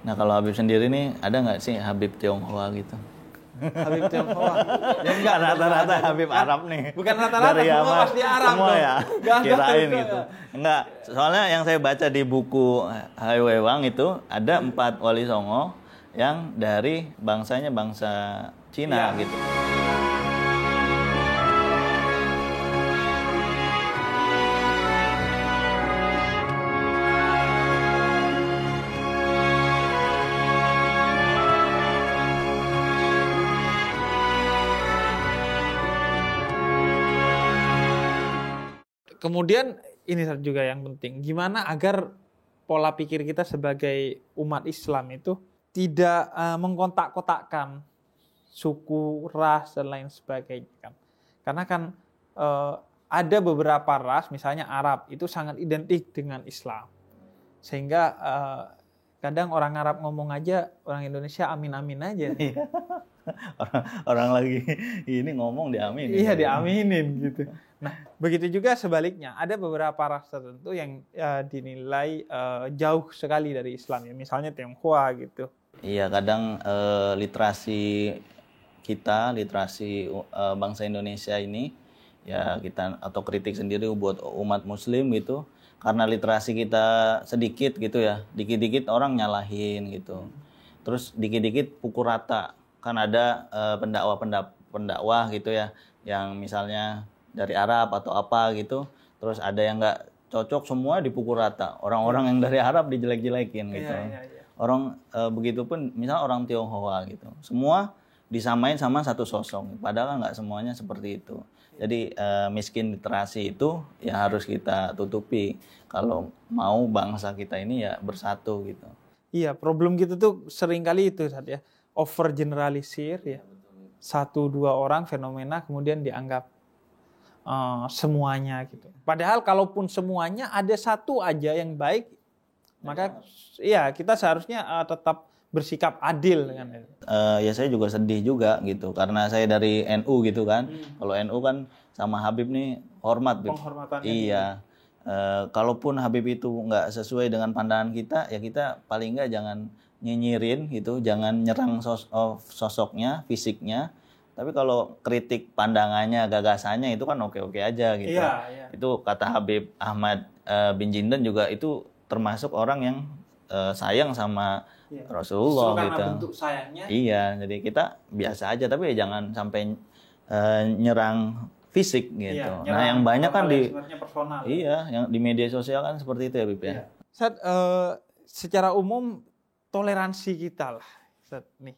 Nah kalau Habib sendiri nih, ada nggak sih Habib Tionghoa gitu? Habib Tionghoa. Ya enggak rata-rata Habib Arab nih. Bukan rata-rata, Dari semua Yaman, pasti Arab semua dong. ya. Nggak ada Kirain itu. gitu. Enggak, soalnya yang saya baca di buku Hai Weiwang itu ada 4 wali songo yang dari bangsanya bangsa Cina gitu. Kemudian ini juga yang penting, gimana agar pola pikir kita sebagai umat Islam itu tidak mengkotak-kotakkan suku, ras dan lain sebagainya kan. Karena kan ada beberapa ras, misalnya Arab itu sangat identik dengan Islam. Sehingga kadang orang Arab ngomong aja, orang Indonesia amin-amin aja. orang lagi ini ngomong diaminin. Iya, diaminin gitu. Nah, begitu juga sebaliknya. Ada beberapa ras tertentu yang dinilai jauh sekali dari Islam ya. Misalnya Tionghoa gitu. Iya, kadang literasi kita, literasi bangsa Indonesia ini ya kita atau kritik sendiri buat umat muslim gitu. Karena literasi kita sedikit gitu ya. Dikit-dikit orang nyalahin gitu. Terus dikit-dikit pukul rata. Kan ada pendakwah gitu ya, yang misalnya dari Arab atau apa gitu, terus ada yang nggak cocok, semua dipukul rata. Orang-orang yang dari Arab dijelek-jelekin gitu. Iya. Orang begitupun misalnya orang Tionghoa gitu, semua disamain sama satu sosok. Padahal nggak semuanya seperti itu. Jadi miskin literasi itu ya harus kita tutupi kalau mau bangsa kita ini ya bersatu gitu. Iya, problem gitu tuh seringkali itu Sat ya. Over generalisir ya. 1-2 orang fenomena kemudian dianggap semuanya gitu. Padahal kalaupun semuanya ada satu aja yang baik, maka ya kita seharusnya tetap bersikap adil dengan itu. Ya saya juga sedih juga gitu karena saya dari NU gitu kan. Kalau NU kan sama Habib nih hormat. Penghormatannya. Iya. Kalaupun Habib itu nggak sesuai dengan pandangan kita, ya kita paling nggak jangan nyinyirin gitu, jangan nyerang sosoknya, fisiknya. Tapi kalau kritik pandangannya, gagasannya itu kan oke-oke aja gitu. Iya. Itu kata Habib Ahmad bin Jindan juga itu termasuk orang yang sayang sama Rasulullah karena gitu. bentuk sayangnya. Iya, jadi kita biasa aja tapi ya jangan sampai nyerang fisik gitu. Iya, Nah, yang banyak kan di personal. iya, yang di media sosial kan seperti itu ya, Bib ya. Iya. Sat, secara umum toleransi kita lah, Sat, nih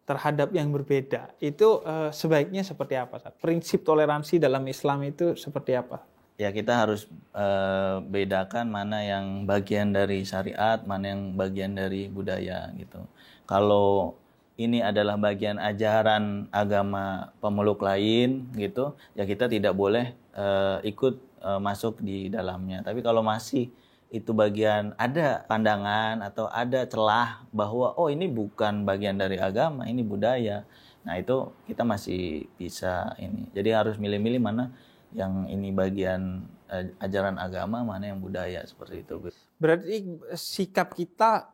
terhadap yang berbeda itu sebaiknya seperti apa, Sat? Prinsip toleransi dalam Islam itu seperti apa? Ya kita harus bedakan mana yang bagian dari syariat, mana yang bagian dari budaya gitu. Kalau ini adalah bagian ajaran agama pemeluk lain gitu, ya kita tidak boleh ikut masuk di dalamnya. Tapi kalau masih itu bagian ada pandangan atau ada celah bahwa oh ini bukan bagian dari agama, ini budaya. Nah itu kita masih bisa ini. Jadi harus milih-milih mana yang ini bagian ajaran agama, mana yang budaya, seperti itu. Berarti sikap kita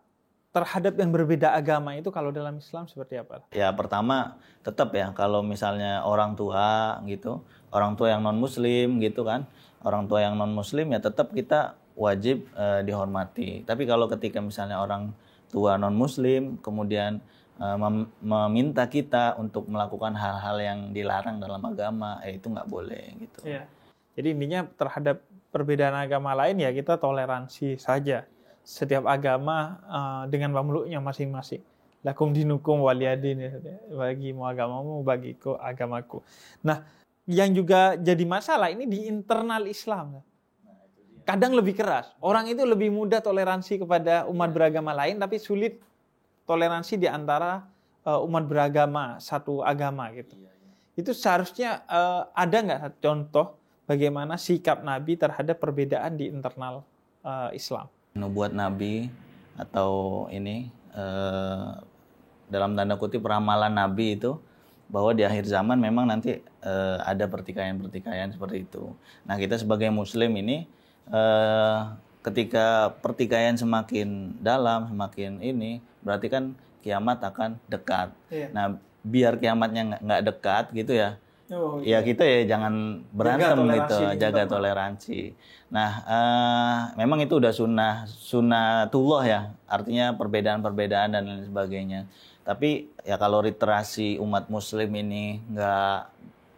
terhadap yang berbeda agama itu kalau dalam Islam seperti apa? Ya pertama tetap ya kalau misalnya orang tua gitu, orang tua yang non muslim gitu kan, orang tua yang non muslim ya tetap kita wajib dihormati. Tapi kalau ketika misalnya orang tua non muslim kemudian meminta kita untuk melakukan hal-hal yang dilarang dalam agama, itu nggak boleh gitu. Ya. Jadi intinya terhadap perbedaan agama lain ya kita toleransi saja. Setiap agama dengan pemeluknya masing-masing. Lakum dinukum waliyadin, bagimu agamamu, bagiku agamaku. Nah, yang juga jadi masalah ini di internal Islam. Kadang lebih keras. Orang itu lebih mudah toleransi kepada umat beragama lain, tapi sulit toleransi di antara umat beragama satu agama gitu. Itu seharusnya ada nggak contoh bagaimana sikap Nabi terhadap perbedaan di internal Islam? Nubuat Nabi atau ini dalam tanda kutip ramalan Nabi itu bahwa di akhir zaman memang nanti ada pertikaian-pertikaian seperti itu. Nah kita sebagai Muslim ini ketika pertikaian semakin dalam, semakin ini, berarti kan kiamat akan dekat. Iya. Nah, biar kiamatnya nggak dekat gitu ya, Oh, ya kita ya jangan berantem gitu, jaga toleransi. Nah, memang itu udah sunnatullah ya, artinya perbedaan-perbedaan dan lain sebagainya. Tapi ya kalau literasi umat muslim ini nggak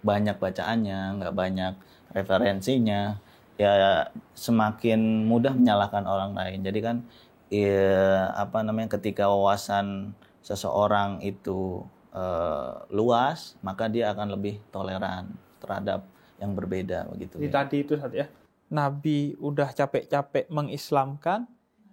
banyak bacaannya, nggak banyak referensinya, ya semakin mudah menyalahkan orang lain. Jadi kan ketika wawasan seseorang itu luas, maka dia akan lebih toleran terhadap yang berbeda begitu. Jadi tadi itu ya, Nabi udah capek-capek mengislamkan,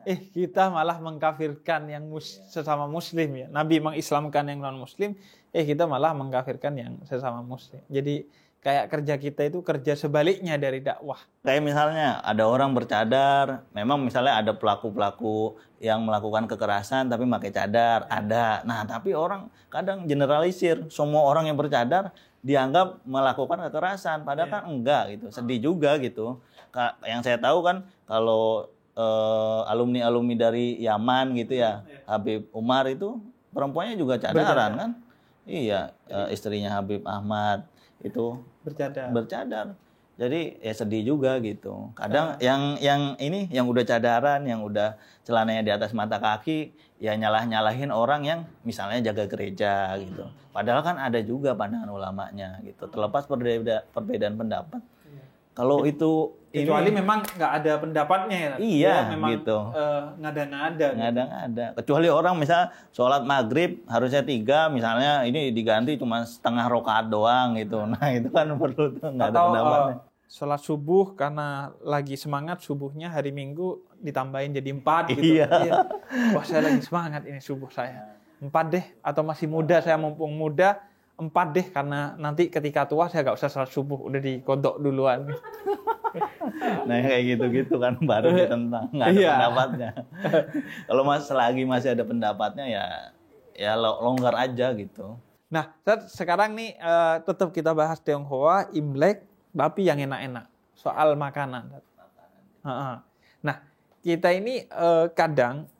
kita malah mengkafirkan yang sesama muslim ya. Nabi mengislamkan yang non muslim, kita malah mengkafirkan yang sesama muslim. Jadi kayak kerja kita itu kerja sebaliknya dari dakwah. Kayak misalnya ada orang bercadar, memang misalnya ada pelaku-pelaku yang melakukan kekerasan tapi pakai cadar, ada. Nah, tapi orang kadang generalisir, semua orang yang bercadar dianggap melakukan kekerasan, padahal kan enggak gitu. Sedih juga gitu. Yang saya tahu kan kalau alumni-alumni dari Yaman gitu ya, Habib Umar itu perempuannya juga cadaran kan? Iya, istrinya Habib Ahmad itu bercadar. Jadi ya sedih juga gitu. Kadang yang udah cadaran, yang udah celananya di atas mata kaki, ya nyalahin orang yang misalnya jaga gereja gitu. Padahal kan ada juga pandangan ulamanya gitu. Terlepas perbedaan pendapat. Kalau itu kecuali memang nggak ada pendapatnya ya. Iya, memang gitu. Ngada-ngada. Kecuali orang misalnya sholat maghrib harusnya 3, misalnya ini diganti cuma setengah rakaat doang gitu. Nah itu kan perlu tuh nggak ada pendapatnya. Sholat subuh karena lagi semangat subuhnya hari Minggu ditambahin jadi 4 gitu. Iya. Wah saya lagi semangat ini subuh saya. 4 deh, atau masih muda saya mumpung muda. 4 deh, karena nanti ketika tua saya nggak usah sholat subuh, udah dikodok duluan. Nah kayak gitu-gitu kan baru ditentang, nggak ada pendapatnya. Kalau selagi masih ada pendapatnya ya longgar aja gitu. Nah, sekarang nih tetap kita bahas Tionghoa, Imlek, tapi yang enak-enak soal makanan. Nah, kita ini kadang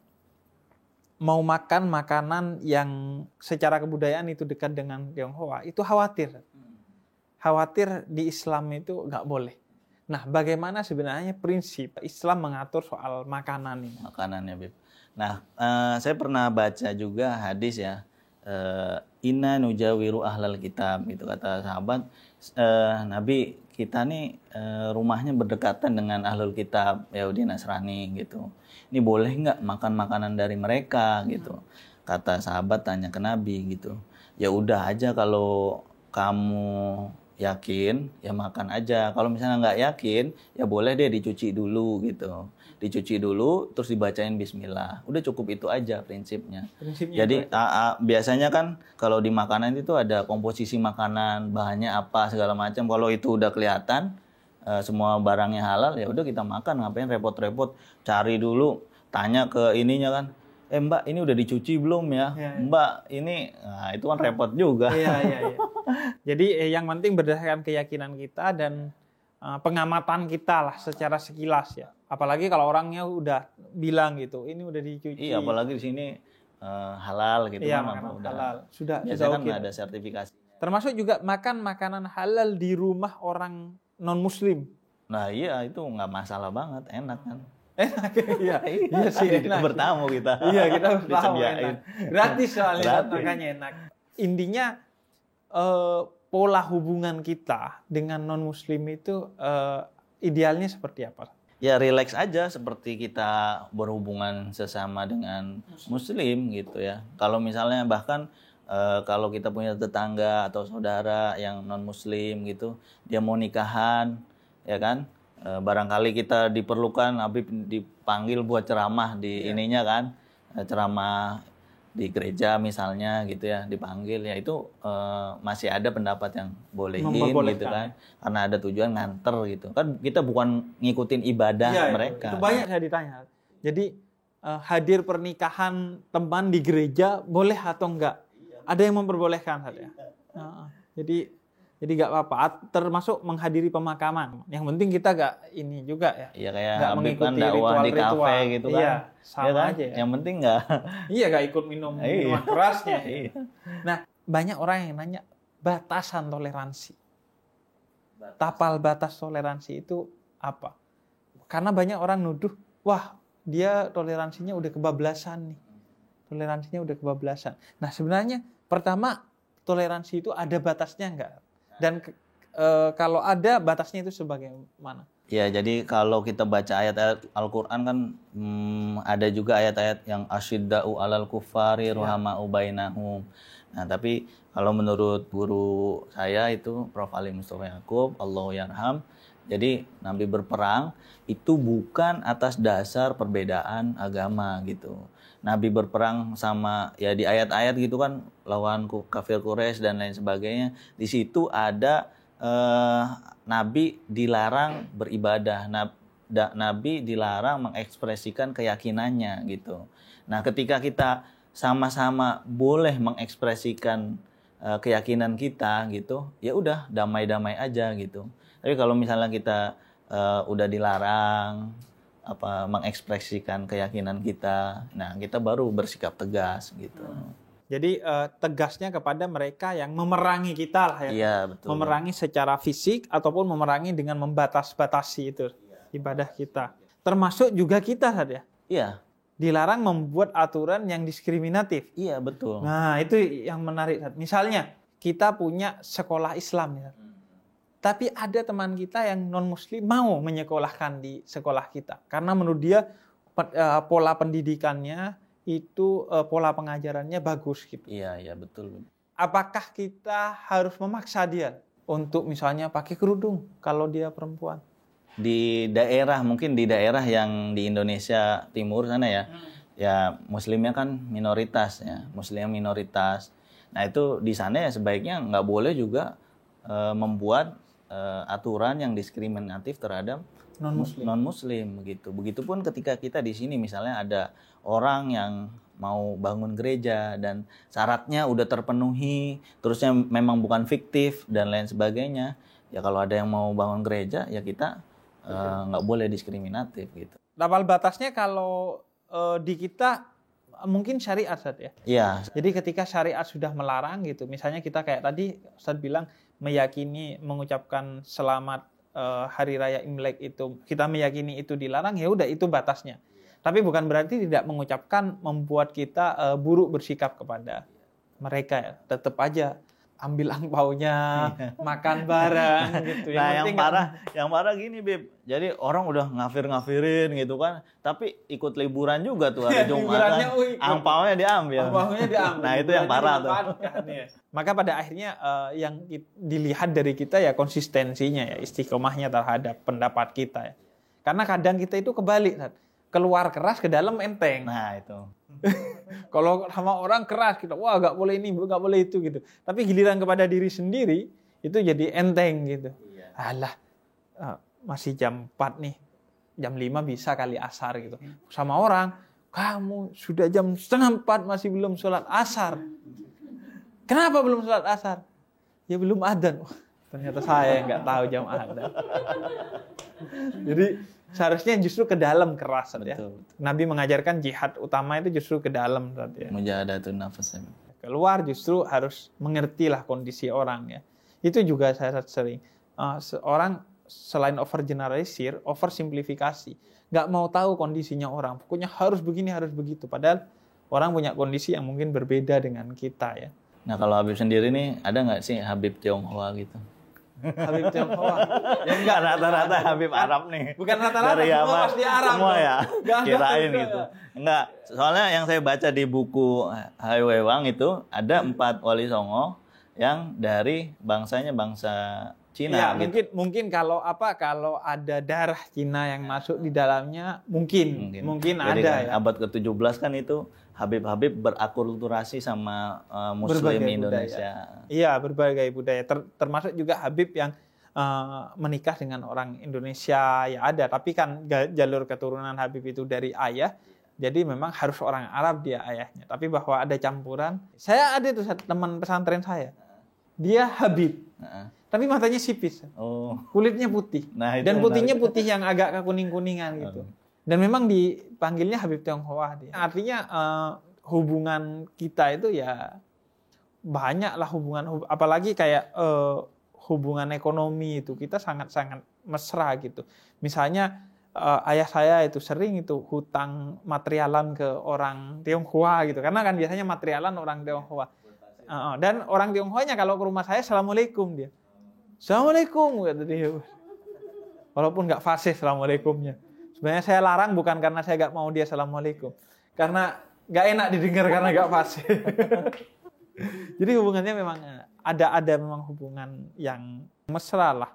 mau makan makanan yang secara kebudayaan itu dekat dengan Tionghoa, itu khawatir di Islam itu nggak boleh. Nah, bagaimana sebenarnya prinsip Islam mengatur soal makanan ini? Makanannya, Bib. Nah, saya pernah baca juga hadis ya, inna nujawiru ahlal kitab, gitu kata sahabat. Nabi kita nih rumahnya berdekatan dengan ahlul kitab, Yahudi Nasrani gitu. Ini boleh nggak makan makanan dari mereka gitu? Kata sahabat tanya ke Nabi gitu. Ya udah aja, kalau kamu yakin ya makan aja. Kalau misalnya nggak yakin ya boleh deh dicuci dulu gitu. Dicuci dulu terus dibacain bismillah. Udah cukup itu aja prinsipnya. Jadi biasanya kan kalau di makanan itu ada komposisi makanan, bahannya apa segala macam. Kalau itu udah kelihatan semua barangnya halal, ya udah kita makan. Ngapain repot-repot cari dulu, tanya ke ininya kan. Mbak, ini udah dicuci belum ya? Mbak, ini itu kan repot juga. Iya. Jadi yang penting berdasarkan keyakinan kita dan pengamatan kita lah secara sekilas ya. Apalagi kalau orangnya udah bilang gitu, ini udah dicuci. Iya, apalagi di sini halal gitu kan. Iya, udah halal. Sudah kan ada sertifikasi. Termasuk juga makan makanan halal di rumah orang non-muslim. Nah iya, itu nggak masalah banget, enak kan. Enak, iya sih, enak. Bertamu kita. Iya, kita bertamu enak. Gratis soalnya, makanya enak. Intinya pola hubungan kita dengan non-muslim itu idealnya seperti apa? Ya rileks aja, seperti kita berhubungan sesama dengan muslim gitu ya. Kalau misalnya bahkan kalau kita punya tetangga atau saudara yang non-muslim gitu, dia mau nikahan, ya kan? Barangkali kita diperlukan, Habib dipanggil buat ceramah di ininya kan, ceramah di gereja misalnya gitu ya, dipanggil ya, itu masih ada pendapat yang bolehin gitu kan, karena ada tujuan nganter gitu kan, kita bukan ngikutin ibadah mereka. Itu banyak saya ditanya. Jadi hadir pernikahan teman di gereja boleh atau enggak? Ada yang memperbolehkan saja. Jadi Jadi nggak apa-apa, termasuk menghadiri pemakaman. Yang penting kita nggak ini juga ya. Iya kayak Nggak Habib kan mengikuti dakwah di ritual-ritual. kafe gitu kan. Iya, sama Ya kan? aja ya. Yang penting nggak. Iya, nggak ikut minum minuman kerasnya. Ya. Iya. Nah, banyak orang yang nanya batasan toleransi. Tapal batas toleransi itu apa? Karena banyak orang nuduh, wah dia toleransinya udah kebablasan nih. Toleransinya udah kebablasan. Nah sebenarnya pertama toleransi itu ada batasnya enggak? Dan kalau ada batasnya itu sebagaimana? Ya, jadi kalau kita baca ayat-ayat Al-Quran kan ada juga ayat-ayat yang asyidda'u alal kufari ruhama'u bainahum. Nah, tapi kalau menurut guru saya itu Prof. Ali Mustafa Yaakob, Allahu yarham, jadi Nabi berperang itu bukan atas dasar perbedaan agama gitu. Nabi berperang sama ya di ayat-ayat gitu kan lawan kafir Quraisy dan lain sebagainya. Di situ ada Nabi dilarang beribadah, Nabi dilarang mengekspresikan keyakinannya gitu. Nah, ketika kita sama-sama boleh mengekspresikan keyakinan kita gitu, ya udah damai-damai aja gitu. Tapi kalau misalnya kita udah dilarang mengekspresikan keyakinan kita, nah kita baru bersikap tegas gitu. Jadi tegasnya kepada mereka yang memerangi kita lah ya. Iya, betul. Memerangi secara fisik ataupun memerangi dengan membatas-batasi itu ibadah kita. Termasuk juga kita ya. Iya. Dilarang membuat aturan yang diskriminatif. Iya, betul. Nah, itu yang menarik. Misalnya kita punya sekolah Islam ya. Tapi ada teman kita yang non-muslim mau menyekolahkan di sekolah kita. Karena menurut dia pola pendidikannya itu pola pengajarannya bagus gitu. Iya, betul. Apakah kita harus memaksa dia untuk misalnya pakai kerudung kalau dia perempuan? Mungkin di daerah yang di Indonesia Timur sana ya, ya muslimnya kan minoritas ya, muslimnya minoritas. Nah itu di sana ya sebaiknya nggak boleh juga membuat aturan yang diskriminatif terhadap non-muslim gitu. Begitupun ketika kita di sini misalnya ada orang yang mau bangun gereja dan syaratnya udah terpenuhi, terusnya memang bukan fiktif dan lain sebagainya. Ya kalau ada yang mau bangun gereja ya kita nggak boleh diskriminatif gitu. Tapal batasnya kalau di kita mungkin syariat Ustaz ya. Iya. Jadi ketika syariat sudah melarang gitu, misalnya kita kayak tadi Ustaz bilang meyakini mengucapkan selamat hari raya Imlek itu kita meyakini itu dilarang, ya udah itu batasnya. Tapi bukan berarti tidak mengucapkan membuat kita buruk bersikap kepada mereka ya. Tetap aja ambil angpaunya, makan bareng gitu. Nah, yang parah gini, Bib. Jadi orang udah ngafir-ngafirin gitu kan, tapi ikut liburan juga tuh hari Jumat. Angpaunya diambil. Nah, itu yang parah tuh. Ya. Maka pada akhirnya yang dilihat dari kita ya konsistensinya ya, istiqomahnya terhadap pendapat kita ya. Karena kadang kita itu kebalik, keluar keras ke dalam enteng. Nah, itu. Kalau sama orang keras kita, wah nggak boleh ini, nggak boleh itu gitu. Tapi giliran kepada diri sendiri itu jadi enteng gitu. Alah, masih jam 4 nih, jam 5 bisa kali asar gitu. Sama orang, kamu sudah jam 3:30 masih belum sholat asar. Kenapa belum sholat asar? Ya belum adzan. Ternyata saya nggak tahu jam adzan. Jadi seharusnya justru ke dalam keras ya. Nabi mengajarkan jihad utama itu justru ke dalam ya. Mujahadatun nafas. Keluar justru harus mengertilah kondisi orang ya. Itu juga saya sering orang selain over generalisir, over simplifikasi. Nggak mau tahu kondisinya orang. Pokoknya harus begini, harus begitu. Padahal orang punya kondisi yang mungkin berbeda dengan kita ya. Nah kalau Habib sendiri nih ada nggak sih Habib Tionghoa gitu? Habib Tionghoa. Ya enggak rata-rata Habib Arab nih. Bukan rata-rata, dari semua pasti Arab. Semua ya. Kirain juga. gitu. Enggak, soalnya yang saya baca di buku Hai Weiwang itu ada 4 wali songo yang dari bangsanya bangsa Cina ya, gitu. Mungkin kalau ada darah Cina yang masuk di dalamnya mungkin ada kan, ya. Abad ke-17 kan itu Habib-habib berakulturasi sama Muslim berbagai Indonesia. Iya, berbagai budaya. Termasuk juga Habib yang menikah dengan orang Indonesia ya ada. Tapi kan jalur keturunan Habib itu dari ayah. Jadi memang harus orang Arab dia ayahnya. Tapi bahwa ada campuran. Saya ada tuh teman pesantren saya. dia Habib. Heeh. Tapi matanya sipit. Oh. Kulitnya putih. Nah, itu Dan putihnya menarik. putih yang agak kekuning-kuningan gitu. Dan memang dipanggilnya Habib Tionghoa dia. Artinya hubungan kita itu ya banyak lah hubungan, apalagi kayak hubungan ekonomi itu kita sangat-sangat mesra gitu. Misalnya ayah saya itu sering itu hutang materialan ke orang Tionghoa gitu. Karena kan biasanya materialan orang Tionghoa. Dan orang Tionghoanya kalau ke rumah saya, Assalamualaikum dia. Assalamualaikum kata dia. Walaupun nggak fasih Assalamualaikumnya. Sebenarnya saya larang bukan karena saya nggak mau dia Assalamualaikum. Karena nggak enak didengar karena nggak fasih. Jadi hubungannya memang ada memang hubungan yang mesra lah.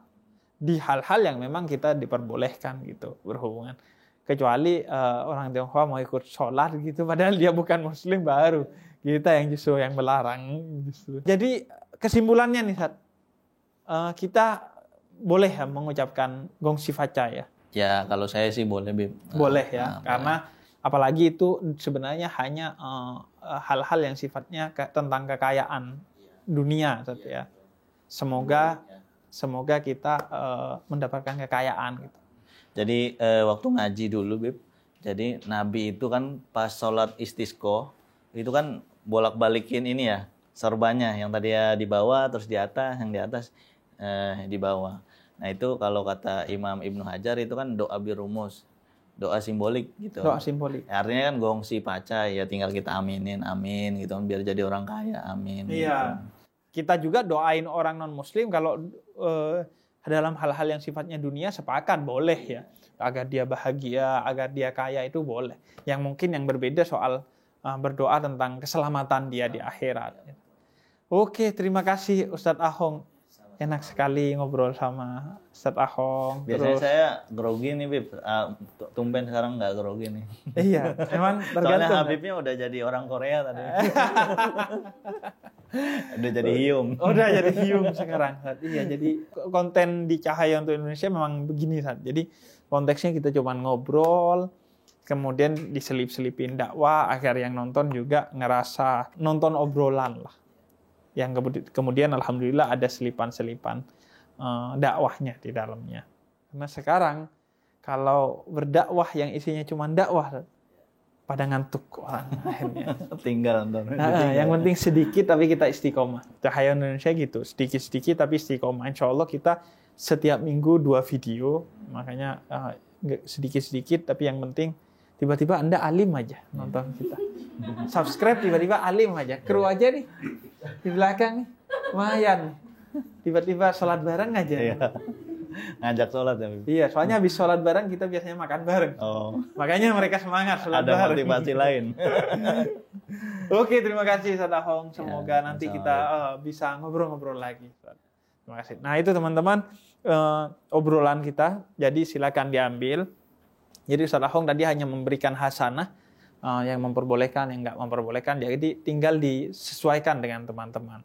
Di hal-hal yang memang kita diperbolehkan gitu berhubungan. Kecuali orang Tionghoa mau ikut sholat gitu. Padahal dia bukan muslim baru. Kita yang justru yang melarang. Justru. Jadi kesimpulannya nih Sat. Kita boleh ya mengucapkan gongsi faca ya? Ya, kalau saya sih boleh, Bib. Boleh ya, karena apalagi itu sebenarnya hanya hal-hal yang sifatnya tentang kekayaan dunia, ya. Semoga kita mendapatkan kekayaan gitu. Jadi waktu ngaji dulu, Bib. Jadi Nabi itu kan pas sholat istisqo itu kan bolak-balikin ini ya sorbannya, yang tadi ya di bawah terus di atas, yang di atas di bawah. Nah itu kalau kata Imam Ibnu Hajar itu kan doa birumus, doa simbolik gitu. Doa simbolik. Artinya kan gongsi paca ya, tinggal kita aminin, amin gitu kan biar jadi orang kaya, amin. Iya. Gitu. Kita juga doain orang non Muslim kalau dalam hal-hal yang sifatnya dunia sepakat boleh ya, agar dia bahagia, agar dia kaya itu boleh. Yang mungkin yang berbeda soal berdoa tentang keselamatan dia di akhirat. Oke, terima kasih Ustadz Ahong. Enak sekali ngobrol sama Ustadz Ahong. Biasanya saya grogi nih, Bib. Tumpen sekarang nggak grogi nih. Iya, memang tergantung. Soalnya Habibnya udah jadi orang Korea tadi. Udah jadi hiung. Udah jadi hiung sekarang. Iya, jadi konten di Cahaya untuk Indonesia memang begini, Sat. Jadi konteksnya kita cuma ngobrol, kemudian diselip-selipin dakwah, agar yang nonton juga ngerasa nonton obrolan lah. Yang kemudian alhamdulillah ada selipan-selipan dakwahnya di dalamnya. Karena sekarang kalau berdakwah yang isinya cuma dakwah, pada ngantuk orang akhirnya. Tinggal nonton. Yang penting sedikit tapi kita istiqomah. Cahaya Indonesia gitu, sedikit-sedikit tapi istiqomah. Insya Allah kita setiap minggu 2 video, makanya sedikit-sedikit tapi yang penting tiba-tiba Anda alim aja nonton kita. Subscribe tiba-tiba alim aja. Kru aja nih di belakang nih. Lumayan. Tiba-tiba sholat bareng aja. Iya. Ngajak sholat ya. Iya, soalnya habis sholat bareng kita biasanya makan bareng. Oh. Makanya mereka semangat sholat Ada bareng. motivasi lain. Oke, terima kasih Ustadz Ahong. Semoga Ya, nanti sama-sama. kita bisa ngobrol-ngobrol lagi. Terima kasih. Nah itu teman-teman obrolan kita. Jadi silakan diambil. Jadi Ustadz Ahong tadi hanya memberikan hasanah yang memperbolehkan, yang nggak memperbolehkan. Jadi tinggal disesuaikan dengan teman-teman.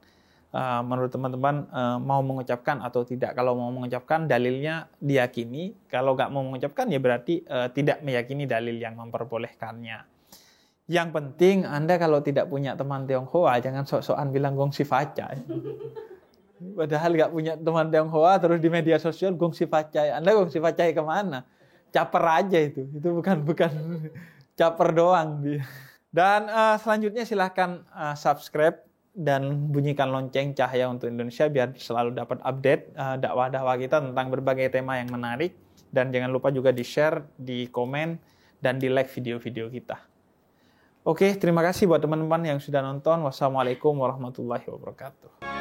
Menurut teman-teman mau mengucapkan atau tidak. Kalau mau mengucapkan dalilnya diyakini. Kalau nggak mau mengucapkan ya berarti tidak meyakini dalil yang memperbolehkannya. Yang penting Anda kalau tidak punya teman Tionghoa jangan sok-sokan bilang gongsi faca. Padahal nggak punya teman Tionghoa terus di media sosial gongsi faca. Anda gongsi faca kemana? Caper aja itu bukan caper doang. Dan selanjutnya silahkan subscribe dan bunyikan lonceng Cahaya untuk Indonesia biar selalu dapat update dakwah-dakwah kita tentang berbagai tema yang menarik. Dan jangan lupa juga di-share, di-komen, dan di-like video-video kita. Oke, terima kasih buat teman-teman yang sudah nonton. Wassalamualaikum warahmatullahi wabarakatuh.